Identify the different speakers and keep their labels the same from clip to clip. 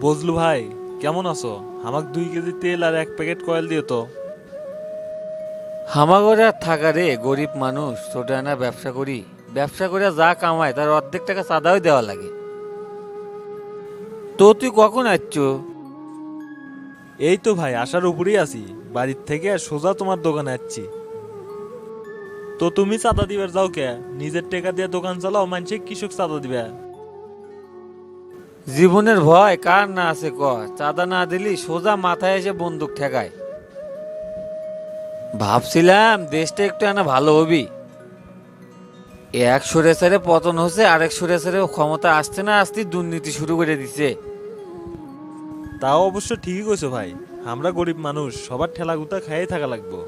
Speaker 1: বজলু ভাই, কেমন আছো? আমাকে 2 কেজি তেল আর 1 প্যাকেট কয়েল দিও তো।
Speaker 2: হামাগরে আর থাকা রে, গরিব মানুষ, ছোট আনা ব্যবসা করি। ব্যবসা করে যা কামায় তার অর্ধেক টাকা চাঁদাও দেওয়া লাগে। তো তুই কখন আসছ?
Speaker 1: এই তো ভাই, আসার উপরেই আছি। বাড়ির থেকে সোজা তোমার দোকানে যাচ্ছি। তো তুমি চাঁদা দিবার যাও কে? নিজের টাকা দিয়ে দোকান চালাও, মানুষে কৃষক চাঁদা দিবে।
Speaker 2: জীবনের ভয় কার না আছে ক? চাঁদা না দিলি সোজা মাথায় এসে বন্দুক ঠেকায়। ভাবছিলাম দেশটা একটু আনা ভালো হবি। এক সরেসারে পতন হচ্ছে, আরেক সরেসারে ক্ষমতা আসতে না আসতে দুর্নীতি শুরু করে দিছে।
Speaker 1: তাও অবশ্য ঠিকই কইছো ভাই। আমরা গরিব মানুষ, সবার ঠেলাগুতা খাইয়ে থাকা লাগবো।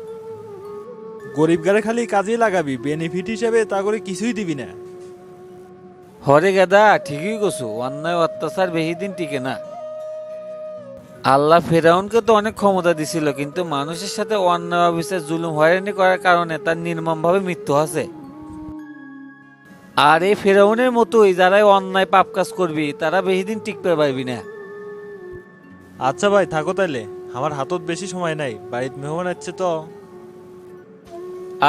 Speaker 1: গরিব গারে খালি কাজেই লাগাবি, বেনিফিট হিসেবে তা করে কিছুই দিবি না।
Speaker 2: হরে গেদা, ঠিকই কছু, অন্যায় অত্যাচার বেশি দিন টিকে না। আল্লাহ ফেরাউনকে তো অনেক ক্ষমতা দিছিল, কিন্তু মানুষের সাথে অন্যায় অবিচার জুলুম হয়রানি করার কারণে তার নির্মমভাবে মৃত্যু হয়েছে। আর এই ফেরাউনের মতোই যারা অন্যায় পাপ কাজ করবি তারা বেশি দিন টিকতে পারবি না।
Speaker 1: আচ্ছা ভাই, থাকো তাইলে। আমার হাতত বেশি সময় নাই, বাড়িতে মেহমান আসছে তো।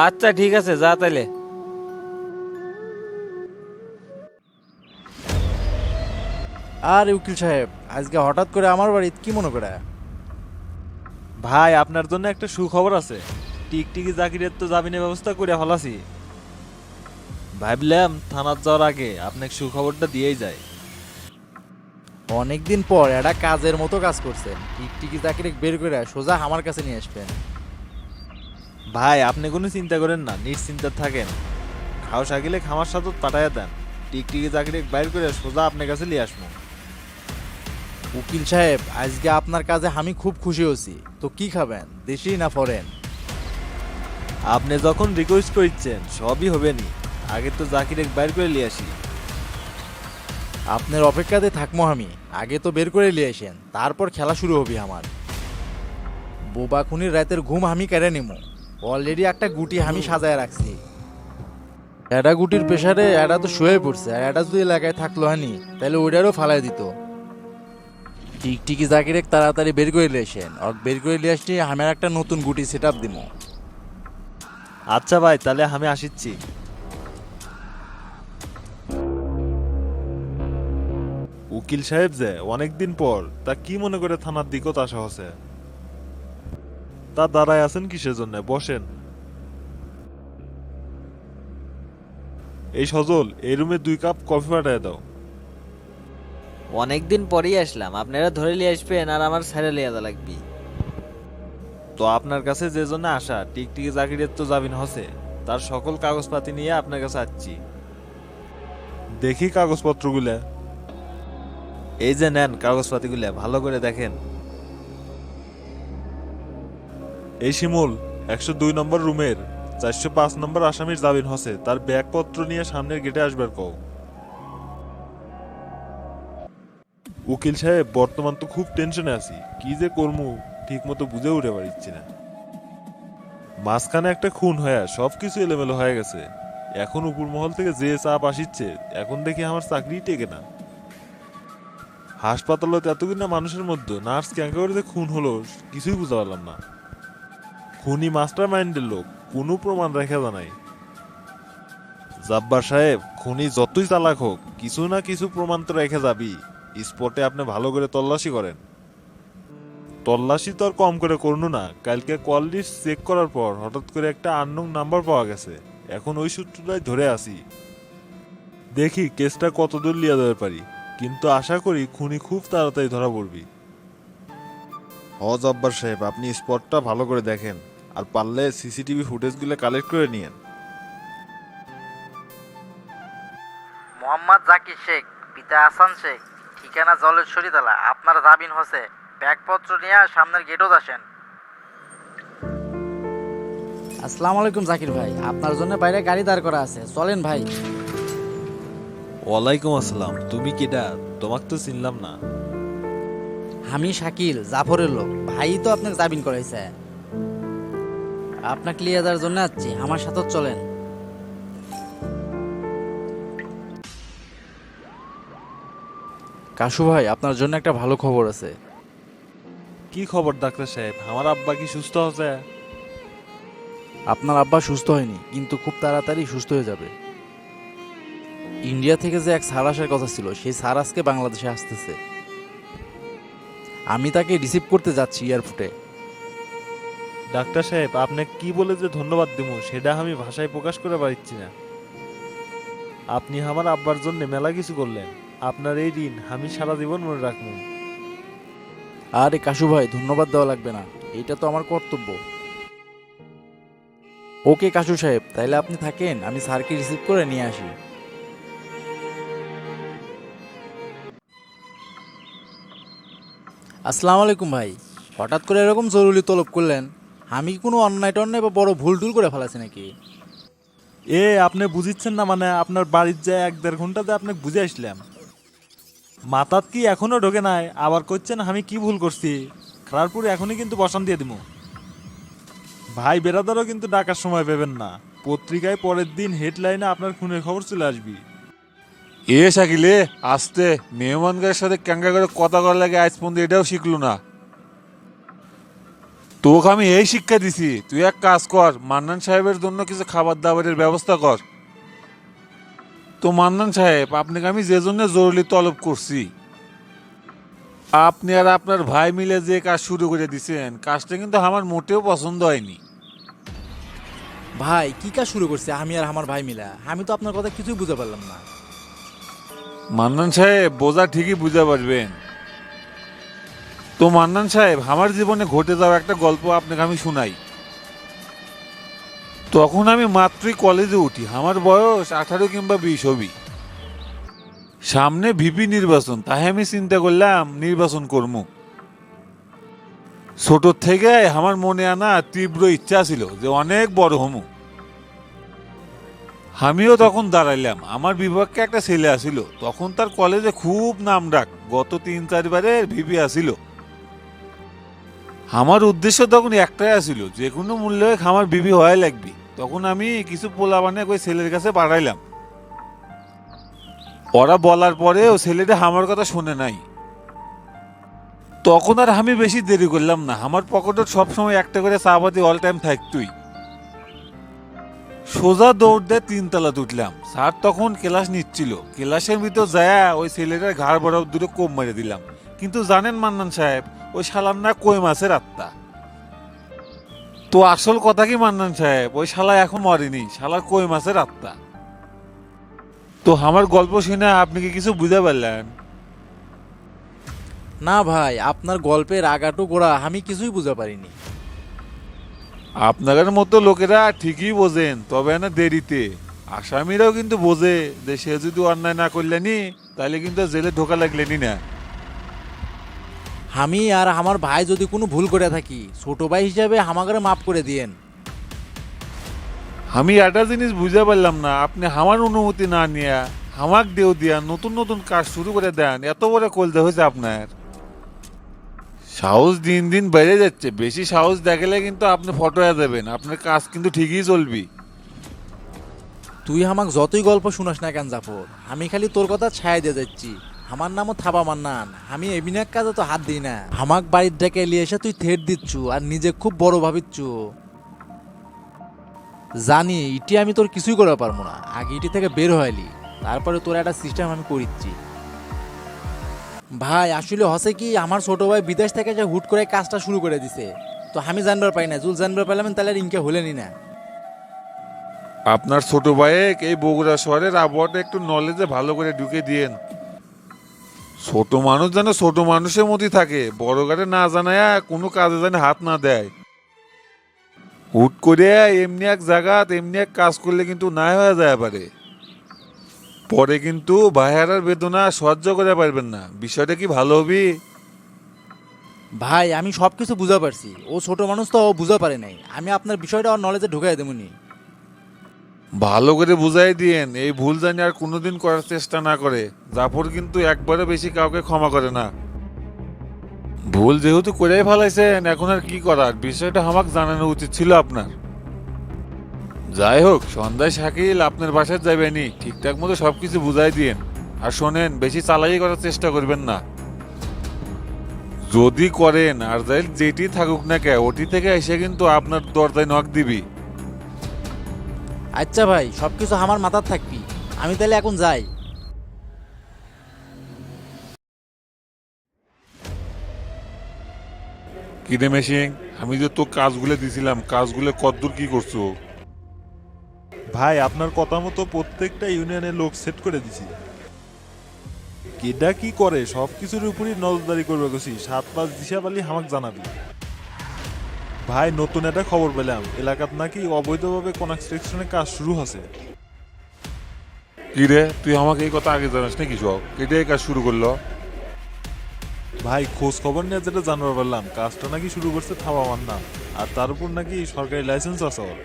Speaker 2: আচ্ছা ঠিক আছে, যা তাইলে।
Speaker 3: আর উকিল সাহেব, আজকে হঠাৎ করে আমার বাড়িতে কি মনে করে?
Speaker 1: ভাই, আপনার জন্য একটা সুখবর আছে। টিকটিকি জাকিরের তো জামিনের ব্যবস্থা করে ফেলাছি। ভাবলাম থানার যাওয়ার আগে আপনাকে সুখবরটা দিয়েই যায়।
Speaker 3: অনেকদিন পর একটা কাজের মতো কাজ করছেন, টিকটিকি চাকরি বের করে সোজা আমার কাছে নিয়ে আসবেন।
Speaker 1: ভাই, আপনি কোনো চিন্তা করেন না, নিশ্চিন্তা থাকেন। খাও সাকিলে খামার সাথে পাঠাইয়া দেন। টিকটিকি চাকরি বাইর করে সোজা আপনার কাছে নিয়ে আসবো।
Speaker 3: উকিল সাহেব, আজকে আপনার কাজে আমি খুব খুশি হয়েছি। তো কি খাবেন, দেশি না ফরেন?
Speaker 1: আপনি যখন রিকোয়েস্ট করছেন সবই হবে নি। আগে তো জাকির বাইর করে নিয়ে আসি।
Speaker 3: আপনার অপেক্ষাতে থাকবো আমি। আগে তো বের করে নিয়ে আসেন, তারপর খেলা শুরু হবে আমার। বোবা খুনির রাতের ঘুম আমি কেড়ে নিমু। অলরেডি একটা গুটি আমি সাজায় রাখছি। এটা গুটির প্রেসারে এটা তো শুয়ে পড়ছে, আর এটা যদি এলাকায় থাকলো হানি তাহলে ওইটারও ফালাই দিত। টিকটিকি জাকিরে তাড়াতাড়ি বের করে নিয়ে আসেন, আর বের করে নিয়ে আসলে আমার একটা নতুন গুটি সেট আপ দিব।
Speaker 1: আচ্ছা ভাই, তাহলে আমি আসিচ্ছি। উকিল সাহেব যে অনেকদিন পর, তা কি মনে করে থানার দিকত আসা হচ্ছে? তা দাঁড়ায় আছেন কিসের জন্য? বসেন। এই সজল, এই রুমে 2 কাপ কফি পাঠায় দাও।
Speaker 4: অনেকদিন পরেই আসলাম, আপনারা ধরে নিয়ে আসবেন আর আমার ছেড়ে লিয়ে যা লাগবি।
Speaker 1: তো আপনার কাছে যে জন্য আসা, টিকটিকি জাকিরের তো জামিন হসে, তার সকল কাগজপাতি নিয়ে আপনার কাছে আসছি। দেখি কাগজপত্রগুলা। এই যে নেন কাগজপাতিগুলা, ভালো করে দেখেন। এই শিমুল, 102 নম্বর রুমের 405 নম্বর আসামির জামিন হসে, তার ব্যাগপত্র নিয়ে সামনের গেটে আসবার কও। উকিল সাহেব, বর্তমান তো খুব টেনশনে আছি, কি যে করমু ঠিক মতো বুঝে উঠে পারছি না। মাঝখানে একটা খুন হয়ে সবকিছু এলোমেলো হয়ে গেছে। এখন উপর মহল থেকে যে চাপ আসিচ্ছে, এখন দেখি আমার চাকরি টেকে না। হাসপাতালত এতদিন না মানুষের মধ্যে নার্স ক্যাঙ্কা করে যে খুন হলো, কিছুই বুঝতে পারলাম না। খুনি মাস্টার মাইন্ডের লোক, কোনো প্রমাণ রেখে জানাই। জাব্বার সাহেব, খুনি যতই চালাক হোক, কিছু না কিছু প্রমাণ তো রেখে যাবি। স্পটে আপনি ভালো করে তল্লাশি করেন। তল্লাশি তো আর কম করে করুন না। কালকে কল লিস্ট চেক করার পর হঠাৎ করে একটা আননোন নাম্বার পাওয়া গেছে। এখন ওই সূত্রটাই ধরে আসি। দেখি কেসটা কত দূর লিয়া যেতে পারি, কিন্তু আশা করি খুনি খুব তাড়াতাড়ি ধরা পড়বি। জব্বার সাহেব, আপনি স্পটটা ভালো করে দেখেন, আর পারলে সিসিটিভি ফুটেজগুলো কালেক্ট করে নিয়েন।
Speaker 5: মোহাম্মদ জাকির শেখ, পিতা হাসান শেখ, ঠিকানা জলেশ্বরী তালা। আপনার জামিন হচ্ছে, ব্যাগপত্র নিয়ে সামনের গেটও আসেন।
Speaker 3: আসসালামু আলাইকুম জাকির ভাই, আপনার জন্য বাইরে গাড়ি দাঁড় করা আছে, চলেন ভাই।
Speaker 1: ওয়ালাইকুম আসসালাম। তুমি কেডা? তোমাকে তো চিনলাম না।
Speaker 3: আমি শাকিল, জাফরের লোক। ভাই তো আপনাকে জামিন করাইছে। আপনাকে লিয়ে যাওয়ার জন্য আসছি, আমার সাথে চলেন। কাশু ভাই, আপনার জন্য একটা ভালো খবর আছে।
Speaker 1: কি খবর ডাক্তার সাহেব, আমার আব্বা কি সুস্থ আছে?
Speaker 3: আপনার আব্বা সুস্থ হয়নি, কিন্তু খুব তাড়াতাড়ি সুস্থ হয়ে যাবে। ইন্ডিয়া থেকে যে এক স্যার আসার কথা ছিল, সেই স্যার আজকে বাংলাদেশে আসতেছে। আমি তাকে রিসিভ করতে যাচ্ছি এয়ারপোর্টে।
Speaker 1: ডাক্তার সাহেব, আপনি কি বলে যে ধন্যবাদ দিব সেটা আমি ভাষায় প্রকাশ করে পারছি না। আপনি আমার আব্বার জন্য মেলা কিছু করলেন, আপনার এই ঋণ আমি সারা জীবন মনে রাখবো।
Speaker 3: আরে কাশু ভাই, ধন্যবাদ দেওয়া লাগবে না, এটা তো আমার কর্তব্য। ওকে কাশু সাহেব, তাইলে আপনি থাকেন, আমি স্যারকে রিসিভ করে নিয়ে আসি। আসসালামু আলাইকুম ভাই, হঠাৎ করে এরকম জরুরি তলব করলেন? আমি কি কোনো অন্যায় টন্যায় বা বড় ভুল টুল করে ফেলাছি নাকি?
Speaker 1: আপনি বুঝিচ্ছেন না মানে আপনার বাড়ির যায় 1-1.5 ঘন্টাতে আপনাকে বুঝে আসলাম। মাথাত কি এখনো ঢোকে নাই, আবার করছেন আমি কি ভুল করছি? খারারপুর এখনই কিন্তু বসান দিয়ে দিব। ভাই বেরাদারও কিন্তু ডাকার সময় পাবেন না, পত্রিকায় পরের দিন হেডলাইনে আপনার খুনের খবর চলে আসবি।
Speaker 6: শাকিলে আসতে মেহমানদের সাথে ক্যাঙ্গা করে কথা করার লাগে আজ পর্যন্ত এটাও শিখলো না। তোকে আমি এই শিক্ষা দিছি, তুই এক কাজ কর, মান্নান সাহেবের জন্য কিছু খাবার দাবারের ব্যবস্থা কর। তো মান্নান সাহেব, আপনাকে আমি যে জন্য জরুরি তলব করছি, আপনি আর আপনার ভাই মিলে যে কাজ শুরু করে দিছেন, কাজটা কিন্তু আমার মোটেও পছন্দ হয়নি।
Speaker 3: ভাই কি কাজ শুরু করছে আমি আর আমার ভাই মিলা? আমি তো আপনার কথা কিছুই বুঝতে পারলাম না।
Speaker 6: মান্নান সাহেব, বোঝা ঠিকই বুঝতে পারবেন। তো মান্নান সাহেব, আমার জীবনে ঘটে যাওয়া একটা গল্প আপনাকে আমি শুনাই। তখন আমি মাত্রই কলেজে উঠি, আমার বয়স 18 কিংবা 20 হবি। সামনে ভিপি নির্বাচন, তাই আমি চিন্তা করলাম নির্বাচন করব। ছোট থেকে আমার মনে আনা তীব্র ইচ্ছা ছিল যে অনেক বড় হমু। আমিও তখন দাঁড়াইলাম, আমার বিভাগকে একটা ছেলে আসিল, তখন তার কলেজে খুব নাম ডাক, গত 3-4 বারের ভিপি আসিল। আমার উদ্দেশ্য তখন একটাই আসিল, যে কোনো মূল্যে আমার বিবি হওয়াই লাগবে। তখন আমি কিছু পোলা বানিয়ে ওই ছেলের কাছে পাঠাইলাম। ওরা বলার পরেও ছেলেটা আমার কথা শুনে নাই। তখন আর আমি বেশি দেরি করলাম না, আমার পকেটে সবসময় একটা করে চাপাতি অল টাইম থাকতই। সোজা দৌড় দিয়ে 3 তলাতে উঠলাম। স্যার তখন ক্লাস নিচ্ছিল, ক্লাসের ভিতর যায় ওই ছেলেটার ঘাড় বরাবর দূরে কোপ মেরে দিলাম। কিন্তু জানেন মান্নান সাহেব, ওই শালার না কই মাছের আত্মা। তো আসল কথা কি মান্নান সাহেব, ওই শালা এখন মরেনি, শালার কই মাছের আত্মা। তো আমার গল্প শুনে আপনি কি কিছু বুঝতে পারলেন?
Speaker 3: না ভাই, আপনার গল্পের আগাটু গোড়া আমি কিছুই বুঝতে পারিনি।
Speaker 6: আপনাদের মতো লোকেরা ঠিকই বোঝেন, তবে না দেরিতে। আসামিরাও কিন্তু বোঝে যে সে যদি অন্যায় না করলেনি তাহলে কিন্তু জেলে ঢোকা লাগলেনি না।
Speaker 3: আমি আর আমার ভাই যদি কোনো ভুল করে থাকি, ছোট ভাই হিসাবে আমাকে মাফ করে দিয়েন।
Speaker 6: আমি একটা জিনিস বুঝতে পারলাম না, আপনি আমার অনুমতি না নিয়ে হামাক দেও দিয়া নতুন নতুন কাজ শুরু করে দেন, এত বড় কলতে হয়েছে আপনার। সাহস দিন দিন বেড়ে যাচ্ছে, বেশি সাহস দেখালে কিন্তু আপনি ফটো হয়ে যাবেন, আপনার কাজ কিন্তু ঠিকই চলবি।
Speaker 3: তুই আমাকে যতই গল্প শুনাস না কেন জাফর, আমি খালি তোর কথা ছায়া দিয়ে যাচ্ছি। আমার নামও থাবা মান্নান, আমি এবিনাক কাজে তো হাত দিই না। আমাক বাড়ির ডেকে এলিয়ে এসে তুই থেট দিচ্ছু আর নিজে খুব বড় ভাবিচ্ছু। জানি ইটি আমি তোর কিছুই করে পারবো না, আগে ইটি থেকে বের হয়লি, তারপরে তোর একটা সিস্টেম আমি করিচ্ছি। ভাই আসলে হসে কি, আমার ছোট ভাই বিদেশ থেকে যে হুট করে কাজটা শুরু করে দিছে, তো আমি জানবার পাই না। জুল জানবার পাইলাম তাহলে আর ইনকে হলেনি না।
Speaker 6: আপনার ছোট ভাইকে এই বগুড়া শহরের আবহাওয়াটা একটু নলেজে ভালো করে ঢুকে দিয়েন। ছোট মানুষ যেন ছোট মানুষের মতোই থাকে, বড় গাড়ি না জানায় কোনো কাজে যেন হাত না দেয়। হুট করে এমনি এক জায়গা এমনি এক কাজ করলে কিন্তু না হয়ে যায় পারে, পরে কিন্তু ভাইয়ারার বেদনা সহ্য করে পারবেন না। বিষয়টা কি ভালো হবি?
Speaker 3: ভাই আমি সব কিছু বুঝা পারছি, ও ছোট মানুষ তো ও বুঝা পারে নাই। আমি আপনার বিষয়টা ওর নলেজে ঢুকাই দেবনি।
Speaker 6: ভালো করে বুঝাই দিয়েন, এই ভুল জানি আর কোনোদিন করার চেষ্টা না করে। জাফর কিন্তু একবারে বেশি কাউকে ক্ষমা করে না। ভুল যেহেতু করেই ফেলাইছেন, এখন আর কি করার, বিষয়টা আমাকে জানানো উচিত ছিল আপনার। যাই হোক, সন্ধ্যায় শাকিল আপনার বাসায় যাবেনি, ঠিকঠাক মতো সবকিছু বুঝাই দিয়েন। আর শোনেন, বেশি চালাই করার চেষ্টা করবেন না। যদি করেন আর যাই যেটি থাকুক না কে, ওটি থেকে এসে কিন্তু আপনার দরজায় নক দিবি।
Speaker 3: আচ্ছা ভাই, সব কিছু আমার মাথার থাকবি। আমি তাহলে এখন যাই।
Speaker 6: কিরে মেশিং, আমি যে তো কাজগুলো দিছিলাম, কাজগুলো কতদূর কি করছো?
Speaker 1: ভাই আপনার কথা মতো প্রত্যেকটা ইউনিয়নের লোক সেট করে দিছি। কেডা কি করে সব কিছুর উপরই নজরদারি করবে গেছি। 7-5 দিশা পালি হামাক জানাবি। ভাই নতুন একটা খবর পেলাম, এলাকাত নাকি অবৈধভাবে কনস্ট্রাকশনে কাজ শুরু হচ্ছে।
Speaker 6: কিরে, তুই আমাকে এই কথা আগে জানাস নাকি? সব কেটে এই কাজ শুরু করলো?
Speaker 1: ভাই খোঁজ খবর নিয়ে যেটা জানতে পারলাম, কাজটা নাকি শুরু করছে থাবা মান্না, আর তার উপর নাকি সরকারি লাইসেন্স আছে ওর।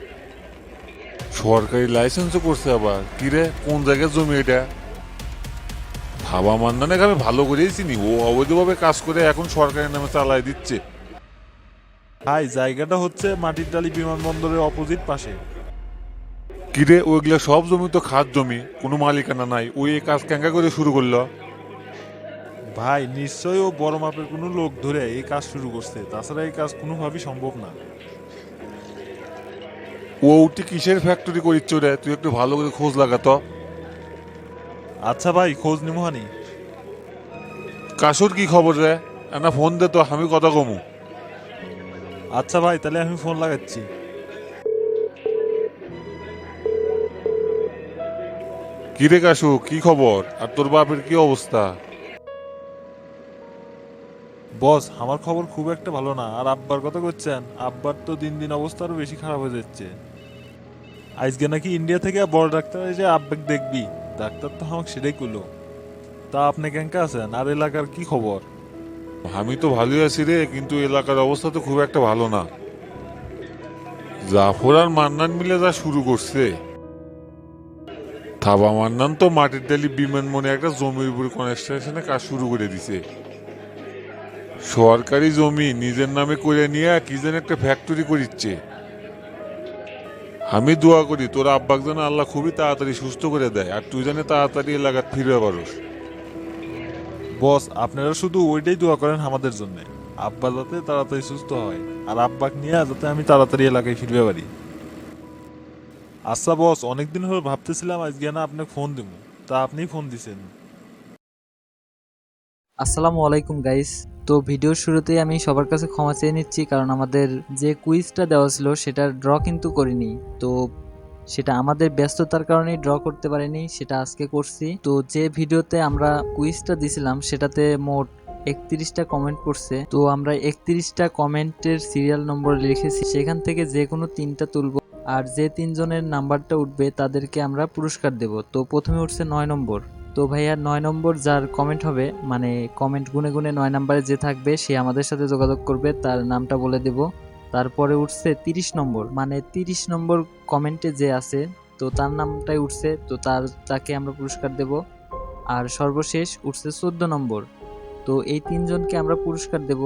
Speaker 6: সরকারি লাইসেন্সও করছে আবার? কিরে, কোন জায়গায় জমি এটা? ভাবা মান্নাকে আমি ভালো করেই চিনি, ও অবৈধভাবে কাজ করে এখন সরকারের নামে চালাই দিচ্ছে।
Speaker 1: ভাই জায়গাটা হচ্ছে মাটির টালি বিমানবন্দরের অপোজিট পাশে।
Speaker 6: কিরে, ওইগুলা সব জমি তো খাস জমি, কোনো মালিকানা নাই, ওই এই কাজ কেঙ্কা করে শুরু করলো?
Speaker 1: ভাই নিশ্চয়ই ও বড় মাপের কোনো লোক ধরে এই কাজ শুরু করছে, তাছাড়া এই কাজ কোনোভাবেই সম্ভব না।
Speaker 6: ও উঠি কিসের ফ্যাক্টরি করিচ্ছ রে? তুই একটু ভালো করে খোঁজ লাগাতো।
Speaker 1: আচ্ছা ভাই খোঁজ নিমোহানি।
Speaker 6: কাশুর কি খবর রে? না ফোন দে তো, আমি কথা কমু।
Speaker 1: আচ্ছা ভাই তাহলে আমি ফোন লাগাচ্ছি।
Speaker 6: কিরে কাশু, কি খবর? আর তোর বাপের কি অবস্থা?
Speaker 1: বস আমার খবর খুব একটা ভালো না। আর আব্বার কথা করছেন, আব্বার তো দিন দিন অবস্থা আরো বেশি খারাপ হয়ে যাচ্ছে। আজকে নাকি ইন্ডিয়া থেকে বড় ডাক্তার এসে আব্বাক দেখবি, ডাক্তার তো আমাকে সেটাই করলো। তা আপনি কেঙ্কা আছেন আর এলাকার কি খবর?
Speaker 6: আমি তো ভালোই আছি রে, কিন্তু এলাকার অবস্থা তো খুব একটা ভালো না। জাফর আর মান্নান মিলে যা শুরু করছে। থাবা মান্নান তো মাটির টালি বিমান মনে একটা জমির উপরে কনস্ট্রাকশনে কাজ শুরু করে দিছে। সরকারি জমি নিজের নামে করে নিয়ে কি যেন একটা ফ্যাক্টরি করিচ্ছে। আমি দোয়া করি তোর আব্বাক যেন আল্লাহ খুবই তাড়াতাড়ি সুস্থ করে দেয়, আর তুই যেন তাড়াতাড়ি এলাকাত ফিরবে পারোস।
Speaker 1: বস আপনারা শুধু ওইটাই দোয়া করেন আমাদের জন্য, আব্বা যাতে তাড়াতাড়ি সুস্থ হয় আর আব্বাক নিয়ে যাতে আমি তাড়াতাড়ি এলাকায় ফিরবে পারি। আচ্ছা বস, অনেকদিন হলো ভাবতেছিলাম আজকে না আপনাকে ফোন দিব, তা আপনিই ফোন দিছেন।
Speaker 7: আসসালামু আলাইকুম গাইস। তো ভিডিওর শুরুতেই আমি সবার কাছে ক্ষমা চেয়ে নিচ্ছি, কারণ আমাদের যে কুইজটা দেওয়া ছিল সেটার ড্র কিন্তু করিনি। তো সেটা আমাদের ব্যস্ততার কারণেই ড্র করতে পারিনি, সেটা আজকে করছি। তো যে ভিডিওতে আমরা কুইজটা দিছিলাম সেটাতে মোট 31টা কমেন্ট করছে। তো আমরা 31টা কমেন্টের সিরিয়াল নম্বর লিখেছি, সেখান থেকে যে কোনো 3টা তুলব, আর যে 3জনের নাম্বারটা উঠবে তাদেরকে আমরা পুরস্কার দেব। তো প্রথমে উঠছে 9 নম্বর। তো ভাইয়া 9 নম্বর যার কমেন্ট হবে, মানে কমেন্ট গুনে গুনে 9 নম্বরে যে থাকবে সে আমাদের সাথে যোগাযোগ করবে, তার নামটা বলে দেব। তারপরে উঠছে 30 নম্বর, মানে 30 নম্বর কমেন্টে যে আছে তো তার নামটাই উঠছে, তো তাকে আমরা পুরস্কার দেব। আর সর্বশেষ উঠছে 14 নম্বর। তো এই 3জনকে আমরা পুরস্কার দেব।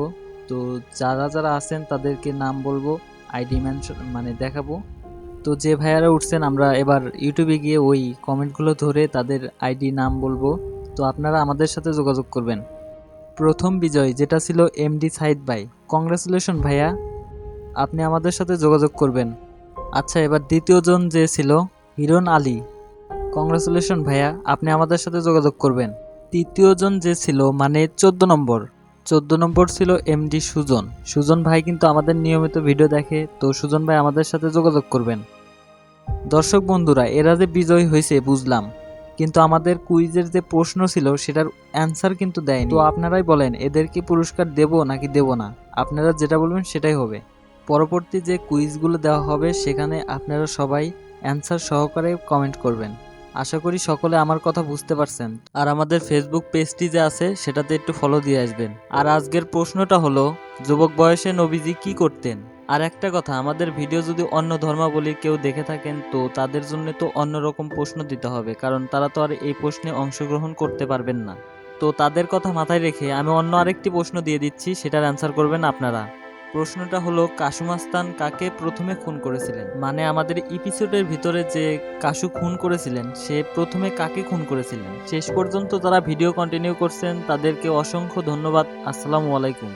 Speaker 7: তো যারা যারা আছেন তাদেরকে নাম বলবো, আইডি মেনশন মানে দেখাবো। তো যে ভাইয়ারা উঠছেন আমরা এবার ইউটিউবে গিয়ে ওই কমেন্টগুলো ধরে তাদের আইডি নাম বলবো। তো আপনারা আমাদের সাথে যোগাযোগ করবেন। প্রথম বিজয় যেটা ছিল এমডি সাইদ ভাই, কংগ্রাচুলেশন ভাইয়া, আপনি আমাদের সাথে যোগাযোগ করবেন। আচ্ছা, এবার দ্বিতীয় জন যে ছিল হিরন আলী, কংগ্রাচুলেশন ভাইয়া, আপনি আমাদের সাথে যোগাযোগ করবেন। তৃতীয় জন যে ছিল মানে 14 নম্বর ছিল এমডি সুজন। সুজন ভাই কিন্তু আমাদের নিয়মিত ভিডিও দেখে, তো সুজন ভাই আমাদের সাথে যোগাযোগ করবেন। দর্শক বন্ধুরা, এরা যে বিজয়ী হয়েছে বুঝলাম, কিন্তু আমাদের কুইজের যে প্রশ্ন ছিল সেটার অ্যান্সার কিন্তু দেয়নি। তো আপনারাই বলেন এদের কি পুরস্কার দেব নাকি দেব না? আপনারা যেটা বলবেন সেটাই হবে। পরবর্তী যে কুইজগুলো দেওয়া হবে সেখানে আপনারা সবাই অ্যান্সার সহকারে কমেন্ট করবেন। আশা করি সকলে আমার কথা বুঝতে পারছেন। আর আমাদের ফেসবুক পেজটি যে আছে সেটাতে একটু ফলো দিয়ে আসবেন। আর আজকের প্রশ্নটা হলো, যুবক বয়সে নবীজি কি করতেন? আর একটা কথা, আমাদের ভিডিও যদি অন্য ধর্মাবলীর কেউ দেখে থাকেন তো তাদের জন্য তো অন্যরকম প্রশ্ন দিতে হবে, কারণ তারা তো আর এই প্রশ্নে অংশগ্রহণ করতে পারবেন না। তো তাদের কথা মাথায় রেখে আমি অন্য আরেকটি প্রশ্ন দিয়ে দিচ্ছি, সেটার অ্যান্সার করবেন আপনারা। প্রশ্নটা হলো কাশু মাস্তান কাকে প্রথমে খুন করেছিলেন, মানে আমাদের এপিসোডের ভিতরে যে কাশু খুন করেছিলেন সে প্রথমে কাকে খুন করেছিলেন। শেষ পর্যন্ত যারা ভিডিও কন্টিনিউ করছেন তাদেরকে অসংখ্য ধন্যবাদ। আসসালামু আলাইকুম।